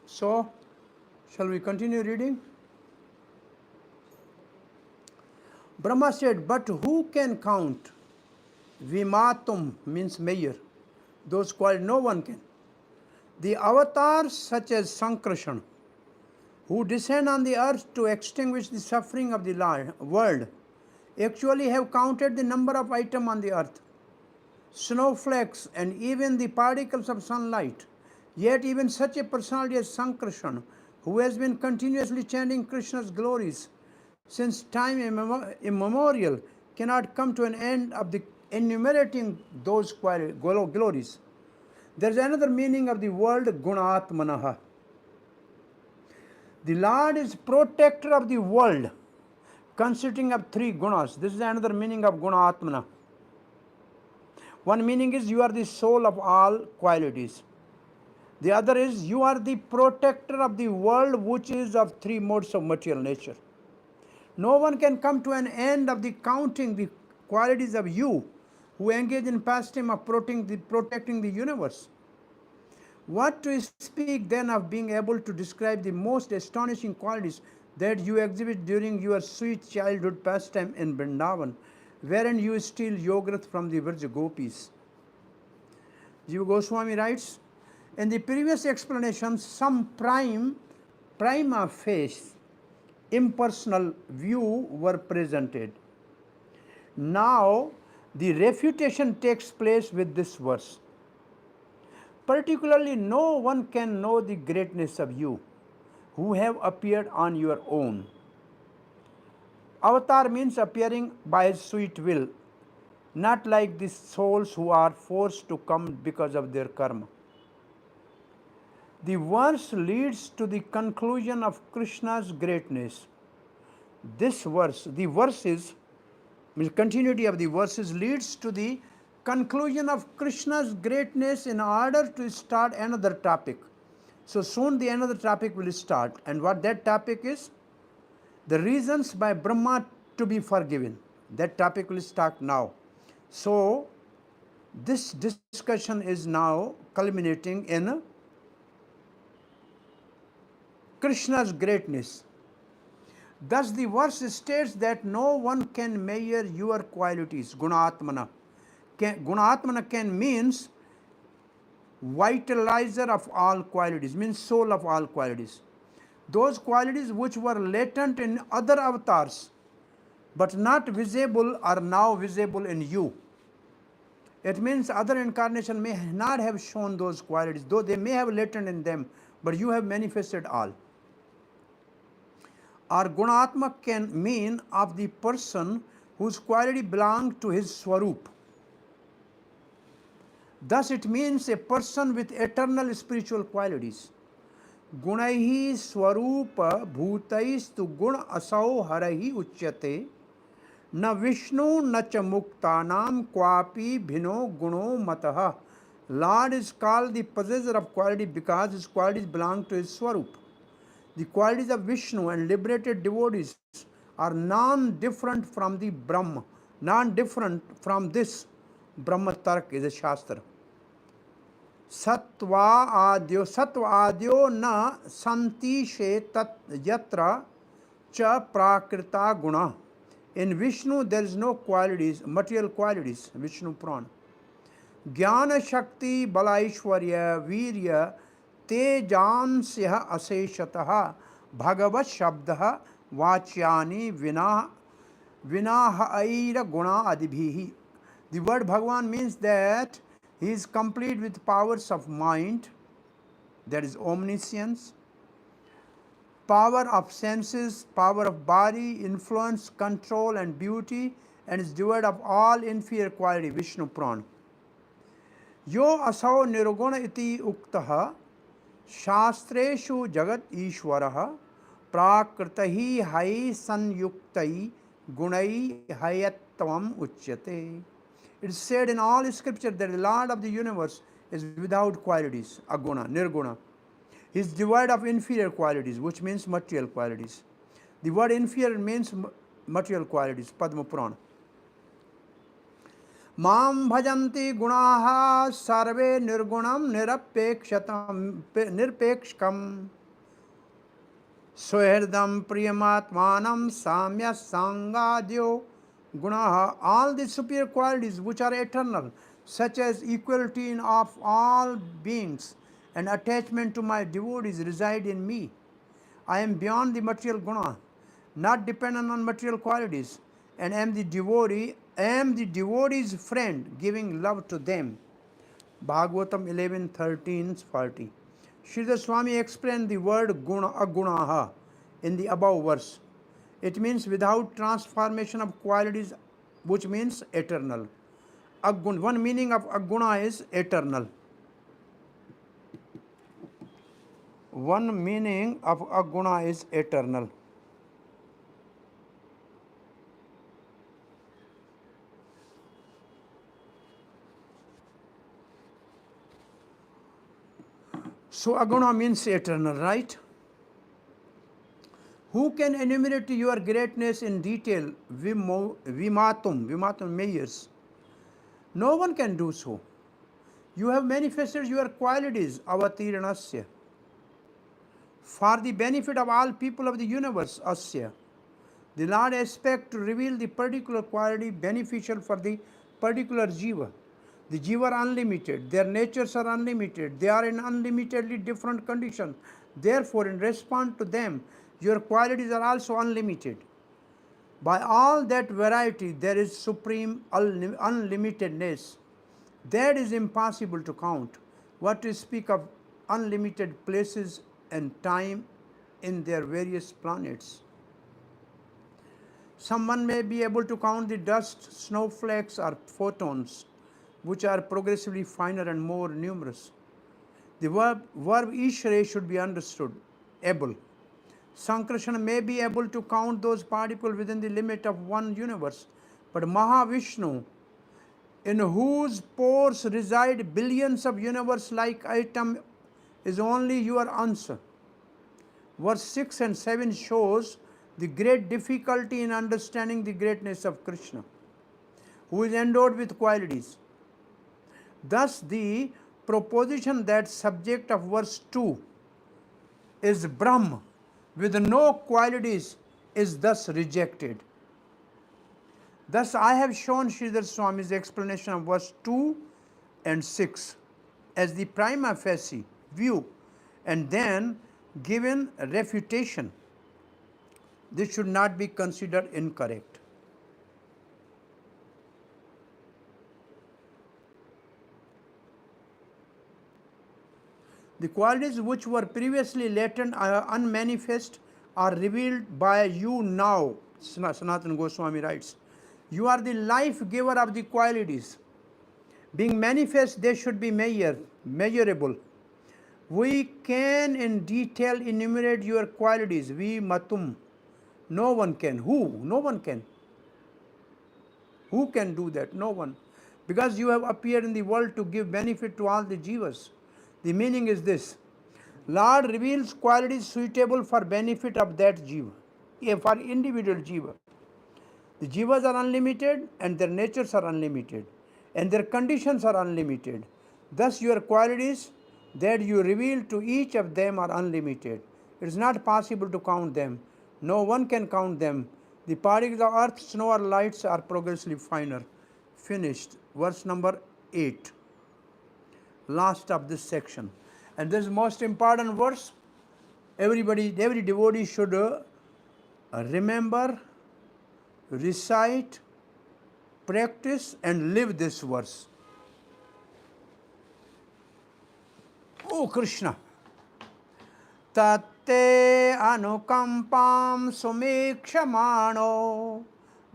So, shall we continue reading? Brahma said, but who can count? Vimatum means measure. Those called no one can. The avatars such as Sankrishna, who descend on the earth to extinguish the suffering of the world, actually have counted the number of items on the earth, snowflakes, and even the particles of sunlight. Yet even such a personality as Sankrishna, who has been continuously chanting Krishna's glories since time immemorial, cannot come to an end of the enumerating those glories. There is another meaning of the word gunatmanaha. The Lord is protector of the world, consisting of three gunas. This is another meaning of gunatmana. One meaning is you are the soul of all qualities. The other is you are the protector of the world, which is of three modes of material nature. No one can come to an end of the counting the qualities of you who engage in pastime of protecting the universe. What to speak then of being able to describe the most astonishing qualities that you exhibit during your sweet childhood pastime in Vrindavan, wherein you steal yogurt from the Virja Gopis. Jiva Goswami writes, in the previous explanation, some prima facie impersonal view were presented. Now, the refutation takes place with this verse. Particularly, no one can know the greatness of you who have appeared on your own. Avatar means appearing by his sweet will, not like the souls who are forced to come because of their karma. The verse leads to the conclusion of Krishna's greatness. This verse, the verses, the continuity of the verses leads to the conclusion of Krishna's greatness in order to start another topic. So soon the another topic will start. And what that topic is? The reasons by Brahma to be forgiven. That topic will start now. So this discussion is now culminating in Krishna's greatness. Thus the verse states that no one can measure your qualities, gunatmana. Gunatmana can means vitalizer of all qualities, means soul of all qualities. Those qualities which were latent in other avatars but not visible are now visible in you. It means other incarnation may not have shown those qualities, though they may have latent in them, but you have manifested all. Or gunatma can mean of the person whose quality belongs to his swarup. Thus it means a person with eternal spiritual qualities. Gunaihi swarupa bhutaistu gun asau harahi uchyate na Vishnu na cha muktanam kwapi bhino guno mataha. Lord is called the possessor of quality because his qualities belong to his swarup. The qualities of Vishnu and liberated devotees are non-different from the Brahma. Non-different from this Brahma Tark is a shastra. Sattva adyo na santi she tat yatra cha prakrita guna. In Vishnu there is no qualities, material qualities, Vishnu Purana. Gyana Shakti Balaishwarya Virya Tejansya Aseshataha Bhagavat Shabdaha Vachyani Vinahaira Guna Adhbhihi. The word Bhagavan means that he is complete with powers of mind, that is omniscience, power of senses, power of body, influence, control and beauty, and is devoid of all inferior quality, Vishnu Purana. Yo asau nirguna iti uktaha shastreshu jagat ishwaraha prakritahi hai sanyuktai gunai hayatvam uchyate. It is said in all scripture that the Lord of the universe is without qualities, aguna, nirguna. He is devoid of inferior qualities, which means material qualities. The word inferior means material qualities, Padma Purana. Mam bhajanti gunaha sarve nirgunam nirpekshkam Swaherdam priyamatmanam samya sangadyo gunaha. All the superior qualities which are eternal, such as equality of all beings and attachment to my devotees, reside in me. I am beyond the material guna, not dependent on material qualities, and am the devotee's friend, giving love to them. Bhagavatam 11:13-40. Sridhar Swami explained the word guna, agunaha in the above verse. It means without transformation of qualities, which means eternal. One meaning of aguna is eternal. One meaning of aguna is eternal. So aguna means eternal, right? Who can enumerate your greatness in detail? Vimatum measures. No one can do so. You have manifested your qualities, avatiranasya, for the benefit of all people of the universe, asya. The Lord expects to reveal the particular quality beneficial for the particular jiva. The jiva are unlimited, their natures are unlimited, they are in unlimitedly different conditions. Therefore, in response to them, your qualities are also unlimited. By all that variety, there is supreme unlimitedness. That is impossible to count. What to speak of unlimited places and time in their various planets. Someone may be able to count the dust, snowflakes, or photons, which are progressively finer and more numerous. The verb ishre should be understood, able. Sankrishna may be able to count those particles within the limit of one universe, but Mahavishnu, in whose pores reside billions of universe-like atoms, is only your answer. Verse 6 and 7 shows the great difficulty in understanding the greatness of Krishna, who is endowed with qualities. Thus, the proposition that subject of verse 2 is Brahma with no qualities is thus rejected. Thus, I have shown Sridhar Swami's explanation of verse 2 and 6 as the prima facie view and then given refutation. This should not be considered incorrect. The qualities which were previously latent or unmanifest are revealed by you now, Sanatana Goswami writes. You are the life giver of the qualities. Being manifest, they should be measurable. We can in detail enumerate your qualities. We matum. No one can. Who? No one can. Who can do that? No one. Because you have appeared in the world to give benefit to all the jivas. The meaning is this. Lord reveals qualities suitable for benefit of that jiva, for individual jiva. The jivas are unlimited and their natures are unlimited and their conditions are unlimited. Thus your qualities that you reveal to each of them are unlimited. It is not possible to count them. No one can count them. The particles of earth, snow or lights are progressively finer. Finished. Verse number 8. Last of this section. And this is most important verse. Every devotee should remember, recite, practice and live this verse. Oh Krishna. Tatte anukampam sumekshamano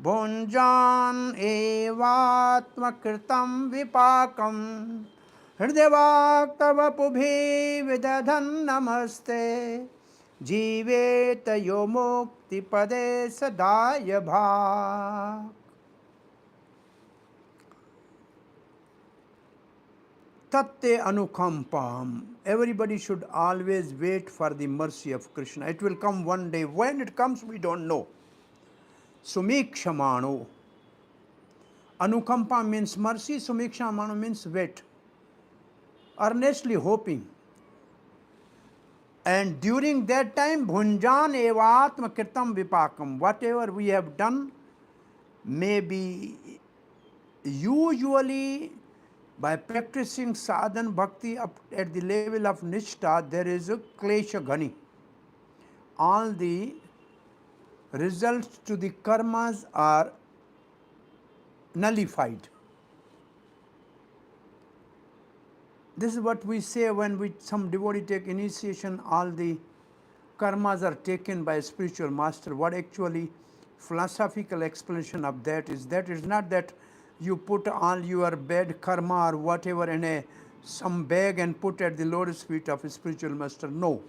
bhunjan evatmakritam vipakam hridevakavapubhi vidadhan namaste jiveta yomukti pade sadaya bhak. Tatte anukampam. Everybody should always wait for the mercy of Krishna. It will come one day. When it comes, we don't know. Sumekshamano. Anukampa means mercy. Sumiksha manu means wait. Earnestly hoping. And during that time, bhunjan evatma kirtam vipakam. Whatever we have done may be usually by practicing sadhan bhakti up at the level of nishtha, there is a klesha ghani. All the results to the karmas are nullified. This is what we say when some devotee take initiation, all the karmas are taken by a spiritual master. What actually philosophical explanation of that is not that you put all your bad karma or whatever in some bag and put at the lotus feet of a spiritual master. No.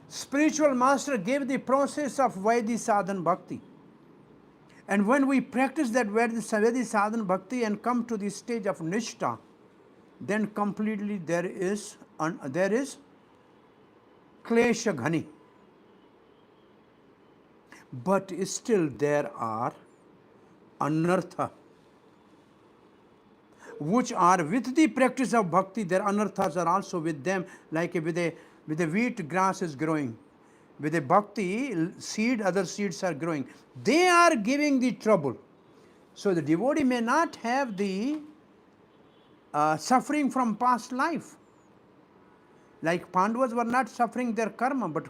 Spiritual master gave the process of Vaidhi sadhan bhakti. And when we practice that Vaidhi sadhan bhakti and come to the stage of nishtha, then completely there is klesha ghani. But still there are anartha, which are with the practice of bhakti. Their anarthas are also with them, like with a wheat grass is growing. With a bhakti seed, other seeds are growing. They are giving the trouble. So the devotee may not have the suffering from past life. Like Pandavas were not suffering their karma, but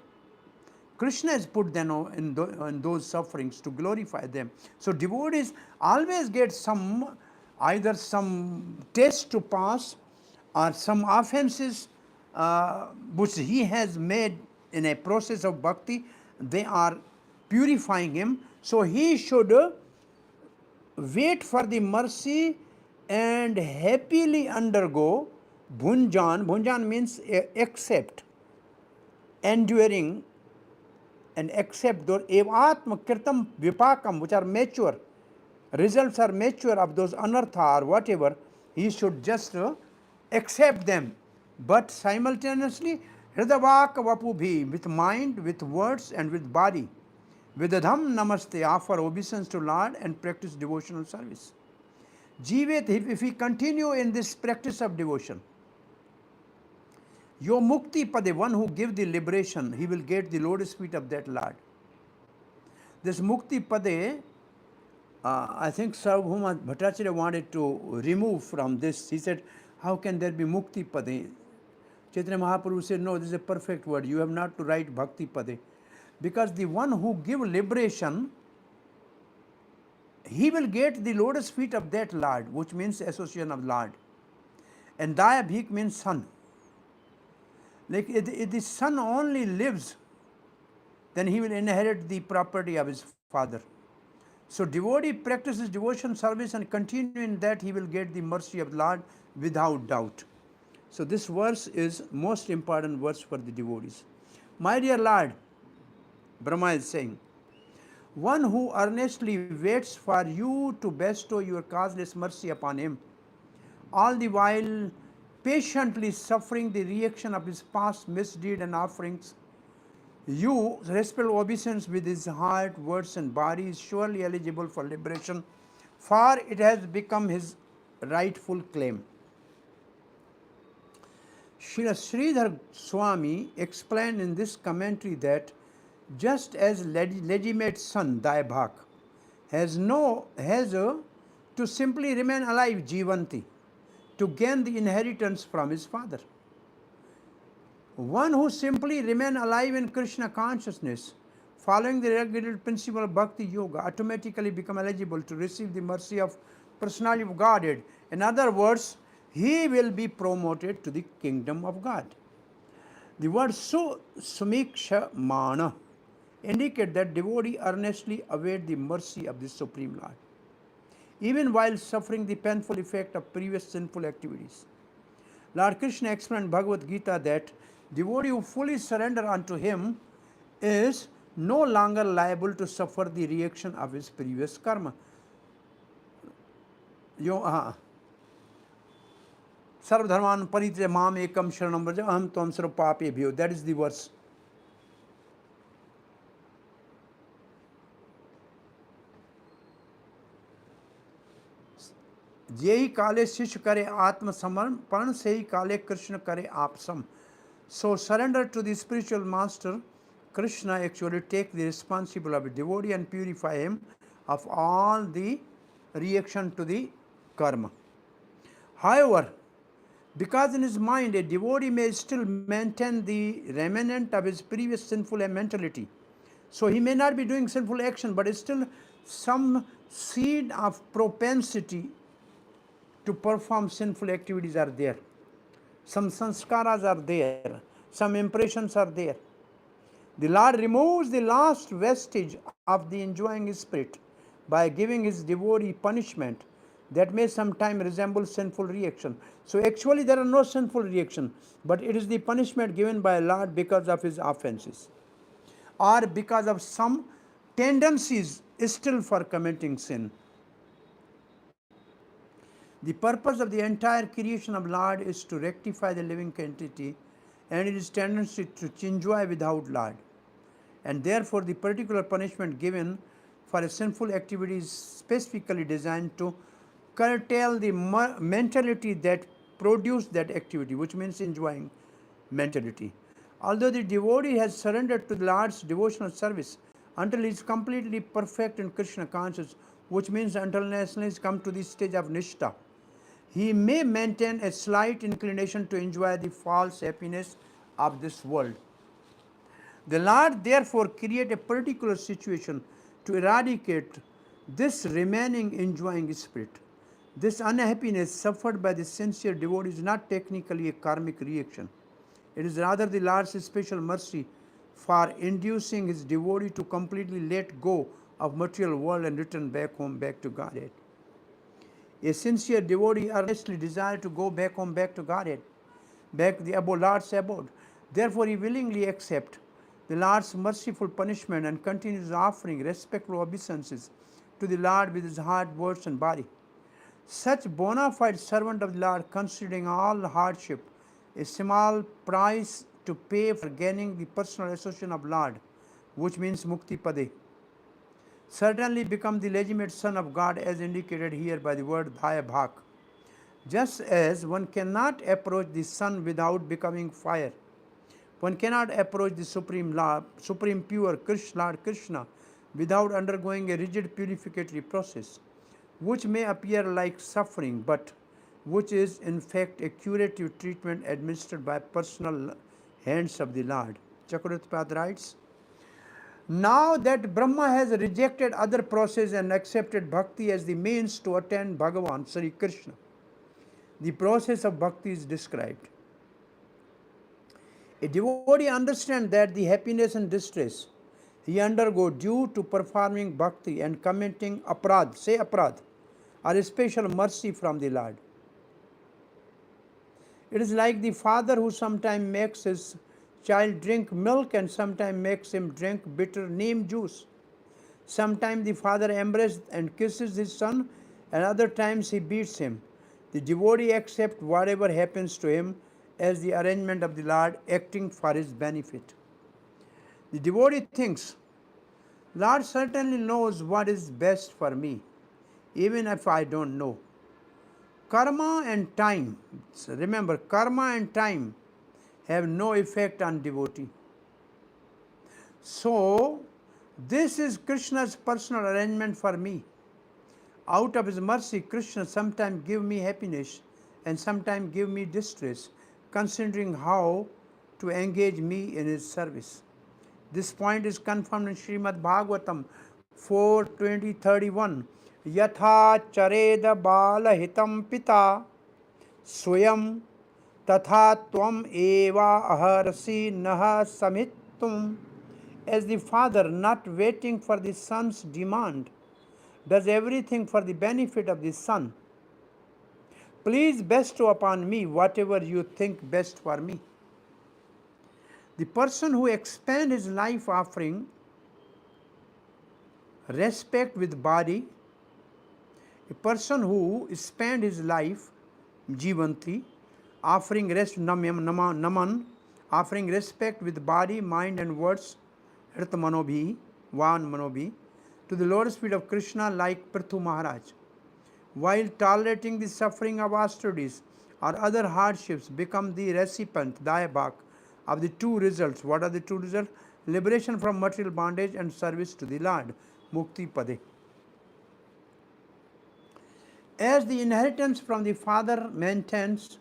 Krishna has put them in those sufferings to glorify them. So devotees always get either some test to pass or some offenses which he has made in a process of bhakti. They are purifying him. So he should wait for the mercy and happily undergo bhunjan. Bhunjan means accept, enduring, and accept those evatma kirtam vipakam, which are mature. Results are mature of those anartha or whatever. He should just accept them. But simultaneously, hridavak vapubhi, with mind, with words, and with body. Vidadham namaste, offer obeisance to Lord and practice devotional service. Jivet, if we continue in this practice of devotion, Yo mukti pade, one who gives the liberation, he will get the lotus feet of that Lord. This mukti pade, I think Sarvabhauma Bhattacharya wanted to remove from this. He said, how can there be mukti pade? Chaitanya Mahaprabhu said, no, this is a perfect word. You have not to write bhakti pade. Because the one who gives liberation, he will get the lotus feet of that Lord, which means association of Lord. And daya bhik means son. Like if the son only lives, then he will inherit the property of his father. So devotee practices devotion service and continue in that, he will get the mercy of Lord without doubt. So this verse is most important verse for the devotees. My dear Lord, Brahma is saying, one who earnestly waits for you to bestow your causeless mercy upon him, all the while patiently suffering the reaction of his past misdeed and offerings, you, respectful obeisance with his heart, words, and body, is surely eligible for liberation, for it has become his rightful claim. Srila Sridhar Swami explained in this commentary that just as legitimate son, Daibhak, has to simply remain alive, Jivanti, to gain the inheritance from his father. One who simply remains alive in Krishna consciousness, following the regulated principle of Bhakti Yoga, automatically become eligible to receive the mercy of personality of Godhead. In other words, he will be promoted to the kingdom of God. The word sumiksha mana indicate that devotee earnestly await the mercy of the Supreme Lord, even while suffering the painful effect of previous sinful activities. Lord Krishna explained in Bhagavad Gita that devotee who fully surrender unto him is no longer liable to suffer the reaction of his previous karma. Sarvadharman paritya mam ekam sharanam vraja aham tvam sarva papebhyo. That is the verse. जेहि काले शिष्य करे आत्मसमर्पण सेहि काले Krishna करे आपसम. So surrender to the spiritual master. Krishna actually take the responsibility of a devotee and purify him of all the reaction to the karma. However, because in his mind a devotee may still maintain the remnant of his previous sinful mentality. So he may not be doing sinful action, but still some seed of propensity to perform sinful activities are there. Some sanskaras are there. Some impressions are there. The Lord removes the last vestige of the enjoying spirit by giving his devotee punishment that may sometimes resemble sinful reaction. So actually there are no sinful reaction, but it is the punishment given by Lord because of his offenses or because of some tendencies still for committing sin. The purpose of the entire creation of Lord is to rectify the living entity and its tendency to enjoy without Lord. And therefore the particular punishment given for a sinful activity is specifically designed to curtail the mentality that produced that activity, which means enjoying mentality. Although the devotee has surrendered to the Lord's devotional service until he is completely perfect in Krishna consciousness, which means until he has come to the stage of Nishtha, he may maintain a slight inclination to enjoy the false happiness of this world. The Lord therefore create a particular situation to eradicate this remaining enjoying spirit. This unhappiness suffered by the sincere devotee is not technically a karmic reaction. It is rather the Lord's special mercy for inducing his devotee to completely let go of material world and return back home, back to Godhead. A sincere devotee earnestly desires to go back home, back to Godhead, back the Lord's abode. Therefore, he willingly accepts the Lord's merciful punishment and continues offering respectful obeisances to the Lord with his heart, words, and body. Such bona fide servant of the Lord, considering all hardship, a small price to pay for gaining the personal association of Lord, which means mukti pade, certainly become the legitimate son of God as indicated here by the word bhak. Just as one cannot approach the sun without becoming fire, one cannot approach the Supreme Lord, Supreme Pure Lord Krishna without undergoing a rigid purificatory process, which may appear like suffering, but which is in fact a curative treatment administered by personal hands of the Lord. Chakravarti writes, now that Brahma has rejected other process and accepted bhakti as the means to attain Bhagavan, Sri Krishna, the process of bhakti is described. A devotee understands that the happiness and distress he undergoes due to performing bhakti and committing aprad, say aprad, are a special mercy from the Lord. It is like the father who sometimes makes his child drink milk and sometimes makes him drink bitter neem juice. Sometimes the father embraces and kisses his son, and other times he beats him. The devotee accepts whatever happens to him as the arrangement of the Lord acting for his benefit. The devotee thinks, Lord certainly knows what is best for me, even if I don't know. Karma and time, remember, karma and time have no effect on devotee. So, this is Krishna's personal arrangement for me. Out of his mercy, Krishna sometimes give me happiness and sometimes give me distress, considering how to engage me in his service. This point is confirmed in Srimada Bhagvatam 4:20-31. Yatha chareda bala hitam pita swayam tatha tvam eva aharasi naha samittum. As the father, not waiting for the son's demand, does everything for the benefit of the son. Please bestow upon me whatever you think best for me. The person who expands his life offering respect with body, a person who spends his life, jivanti, offering naman, offering respect with body, mind and words, Hrita Manobhi, Van Manobhi, to the lotus feet of Krishna like Prithu Maharaj, while tolerating the suffering of austerities or other hardships, become the recipient, daya of the two results. What are the two results? Liberation from material bondage and service to the Lord, mukti pade. As the inheritance from the father maintains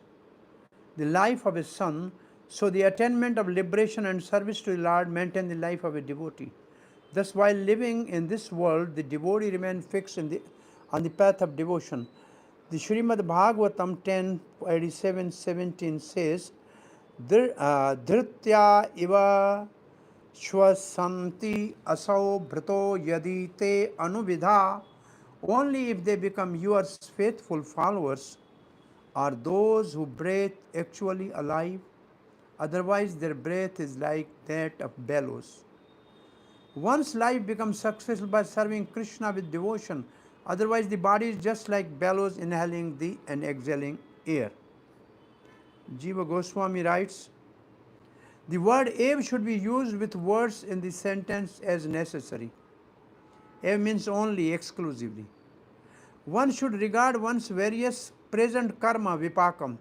the life of a son, so the attainment of liberation and service to the Lord maintain the life of a devotee. Thus, while living in this world, the devotee remains fixed on the path of devotion. The Srimada Bhagvatam 10:87-17 says, Dhritya iva shwasanti asau bhrato yadi te anuvidha. Only if they become your faithful followers are those who breathe actually alive. Otherwise, their breath is like that of bellows. One's life becomes successful by serving Krishna with devotion. Otherwise, the body is just like bellows inhaling and exhaling air. Jiva Goswami writes, the word ev should be used with words in the sentence as necessary. Ev means only, exclusively. One should regard one's various present karma, vipakam,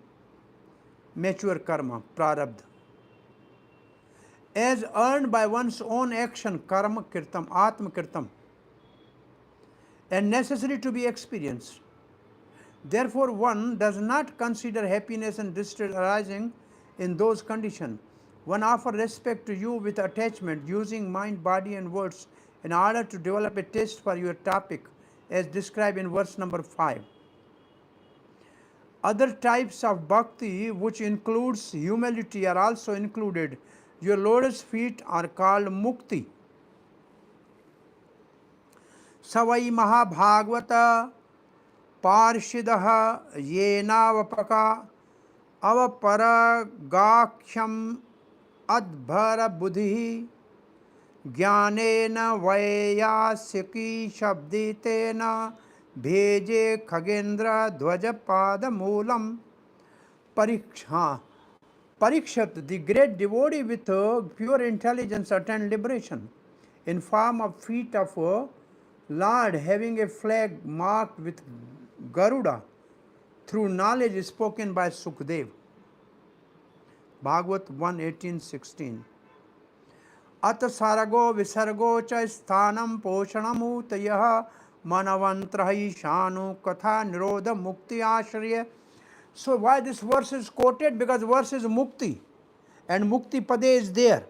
mature karma, prarabdha, as earned by one's own action, karma kirtam, atma kirtam, and necessary to be experienced. Therefore, one does not consider happiness and distress arising in those conditions. One offers respect to you with attachment, using mind, body, and words in order to develop a taste for your topic, as described in verse number 5. Other types of bhakti, which includes humility, are also included. Your lotus feet are called mukti. Savai Mahabhagavata Parshidah Yenavapaka Avaparagakhyam adbhara buddhi gyānena vayasyaki shabditena bheje khagendra dhvajapada moolam. Parikshat, the great devotee with pure intelligence, attained liberation in form of feet of Lord, having a flag marked with Garuda, through knowledge spoken by Sukdev. Bhagavat 1:18-16. At sarago visargo cha sthanam poshanamutayah manavantrahi shanu katha nirodha mukti ashriya. So why this verse is quoted? Because verse is mukti and mukti pade is there.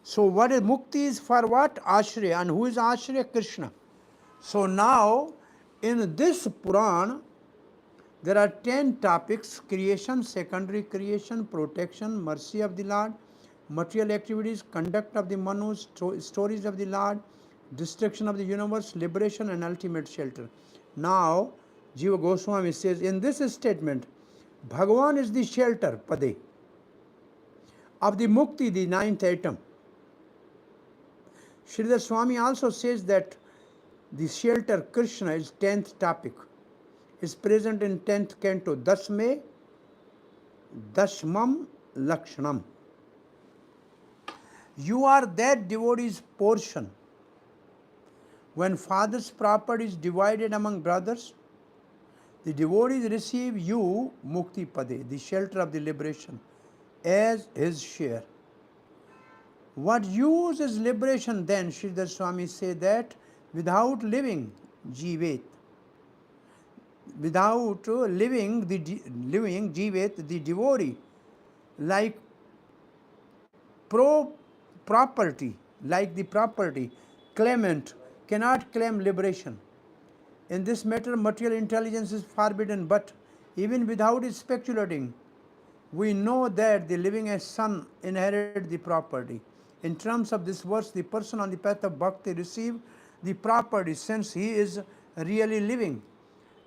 So what is mukti is for what? Ashriya. And who is ashriya? Krishna. So now in this Puran there are 10 topics: creation, secondary creation, protection, mercy of the Lord, material activities, conduct of the Manu, stories of the Lord, destruction of the universe, liberation, and ultimate shelter. Now Jiva Goswami says in this statement, Bhagavan is the shelter, pade, of the mukti, the ninth atom. Sridhar Swami also says that the shelter Krishna is 10th topic, is present in 10th canto, Dasme Dashmam Lakshanam. You are that devotee's portion. When father's property is divided among brothers, the devotees receive you, Mukti Pade, the shelter of the liberation, as his share. What use is liberation then? Sridhar Swami say that without living, jivet. Without living jivet, the devotee, like property, like the property claimant, cannot claim liberation. In this matter, material intelligence is forbidden, but even without speculating, we know that the living son inherit the property. In terms of this verse, the person on the path of bhakti receive the property since he is really living.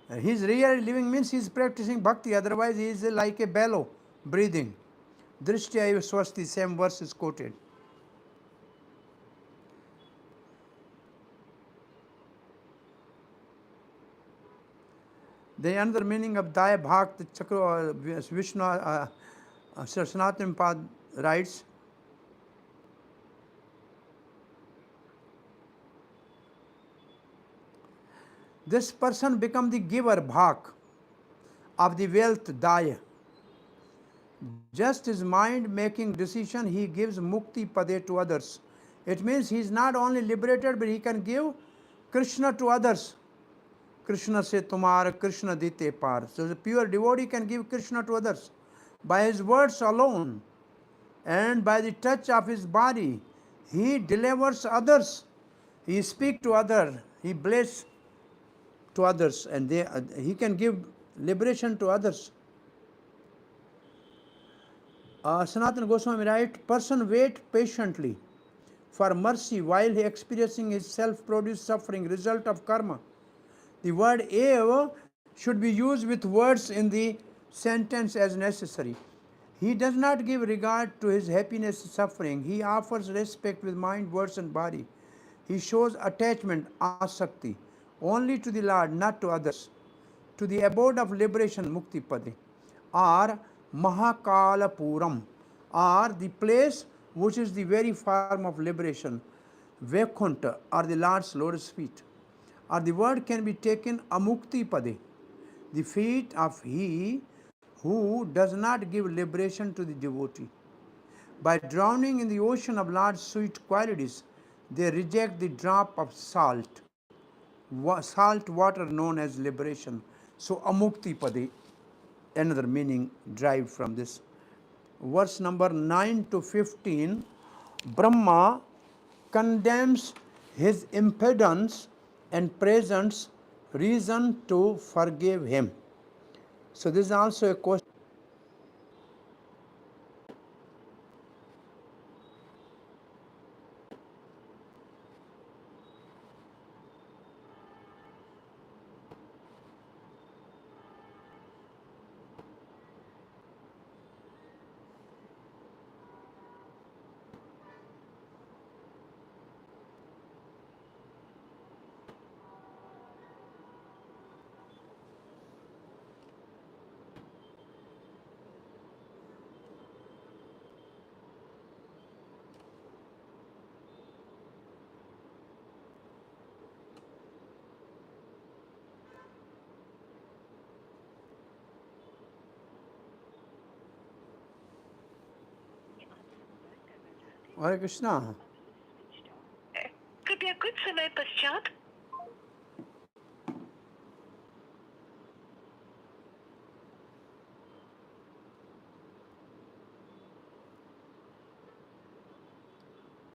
His really living means he is practicing bhakti, otherwise he is like a bellow breathing. Drishtya eva swasti, same verse is quoted. The another meaning of Daya Bhakt, the Chakra, Vishnu, Sanatana Pad writes, This person become the giver, bhak, of the wealth, daya. Just his mind making decision, he gives mukti pade to others. It means he is not only liberated, but he can give Krishna to others. Krishna se tumhara Krishna dite par. So the pure devotee can give Krishna to others by his words alone and by the touch of his body. He delivers others. He speaks to others. He bless to others, and he can give liberation to others. Sanatana Goswami writes, person wait patiently for mercy while he experiencing his self-produced suffering, result of karma. The word eva should be used with words in the sentence as necessary. He does not give regard to his happiness suffering. He offers respect with mind, words and body. He shows attachment, asakti, only to the Lord, not to others. To the abode of liberation, Mukti Pade, or Mahakalapuram, or the place which is the very form of liberation, Vaikunta, or the Lord's lotus feet. Or the word can be taken Amukti Pade, the feet of he who does not give liberation to the devotee. By drowning in the ocean of Lord's sweet qualities, they reject the drop of salt water known as liberation. So Amukti Pade, another meaning derived from this. Verse number 9 to 15, Brahma condemns his impudence and presents reason to forgive him. So this is also a question. Hare Krishna. कृपया कुछ समय पश्चात